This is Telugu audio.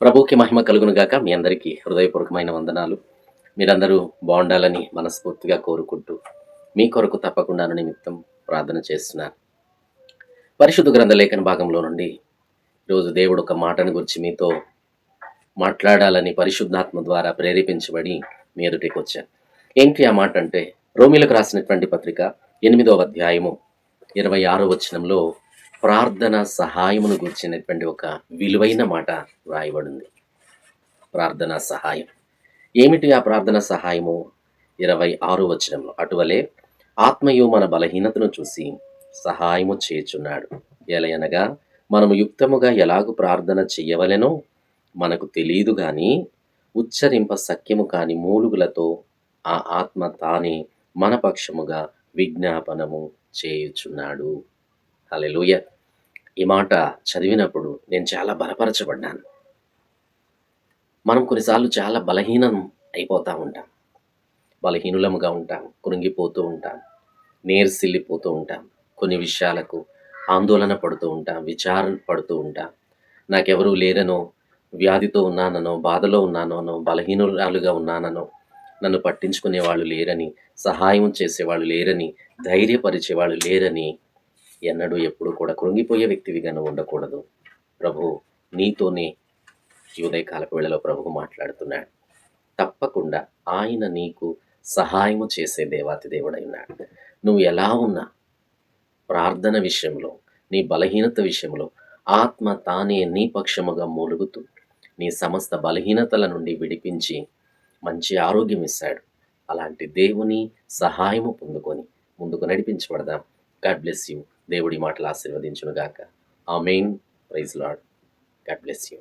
ప్రభువుకి మహిమ కలుగును గాక. మీ అందరికీ హృదయపూర్వకమైన వందనాలు. మీరందరూ బావుండాలని మనస్ఫూర్తిగా కోరుకుంటూ, మీ కొరకు తప్పకుండాను నిమిత్తం ప్రార్థన చేస్తున్నాను. పరిశుద్ధ గ్రంథ లేఖన భాగంలో నుండి ఈరోజు దేవుడు ఒక మాటను గురించి మీతో మాట్లాడాలని పరిశుద్ధాత్మ ద్వారా ప్రేరేపించబడి మీ ఎదుటికొచ్చాను. ఏంటి ఆ మాట అంటే, రోమీలకు రాసినటువంటి పత్రిక 8వ అధ్యాయము 26వ వచనంలో ప్రార్థన సహాయమును గురించినటువంటి ఒక విలువైన మాట రాయబడింది. ప్రార్థనా సహాయం. ఏమిటి ఆ ప్రార్థన సహాయము? 26 వచనంలో, అటువలే ఆత్మయు మన బలహీనతను చూసి సహాయము చేయుచున్నాడు. ఎలయనగా మనము యుక్తముగా ఎలాగు ప్రార్థన చెయ్యవలెనో మనకు తెలియదు గాని ఉచ్చరింప సఖ్యము కాని మూలుగులతో ఆ ఆత్మ తానే మన పక్షముగా విజ్ఞాపనము చేయుచున్నాడు. హల్లెలూయా! ఈ మాట చదివినప్పుడు నేను చాలా బలపరచబడ్డాను. మనం కొన్నిసార్లు చాలా బలహీనం అయిపోతా ఉంటాం. బలహీనులముగా ఉంటాం, కృంగిపోతూ ఉంటాం, నీరసిల్లిపోతూ ఉంటాం. కొన్ని విషయాలకు ఆందోళన పడుతూ ఉంటాం, విచారణ పడుతూ ఉంటాం. నాకెవరూ లేరనో, వ్యాధితో ఉన్నాననో, బాధలో ఉన్నాననో, బలహీనురాలుగా ఉన్నాననో, నన్ను పట్టించుకునేవాళ్ళు లేరని, సహాయం చేసేవాళ్ళు లేరని, ధైర్యపరిచేవాళ్ళు లేరని ఎన్నడూ ఎప్పుడు కూడా కృంగిపోయే వ్యక్తివిగా నువ్వు ఉండకూడదు. ప్రభువు నీతోనే ఈ ఉదయకాలపు వేళలో ప్రభువు మాట్లాడుతున్నాడు. తప్పకుండా ఆయన నీకు సహాయము చేసే దేవాతి దేవుడై ఉన్నాడు. నువ్వు ఎలా ఉన్నా ప్రార్థన విషయంలో, నీ బలహీనత విషయంలో ఆత్మ తానే నీ పక్షముగా మూలుగుతూ నీ సమస్త బలహీనతల నుండి విడిపించి మంచి ఆరోగ్యం ఇస్తాడు. అలాంటి దేవుని సహాయము పొందుకొని ముందుకు నడిపించబడదాం. God bless you. దేవుడి మాటలు ఆశీర్వదించును గాక. Amen. Praise Lord. God bless you.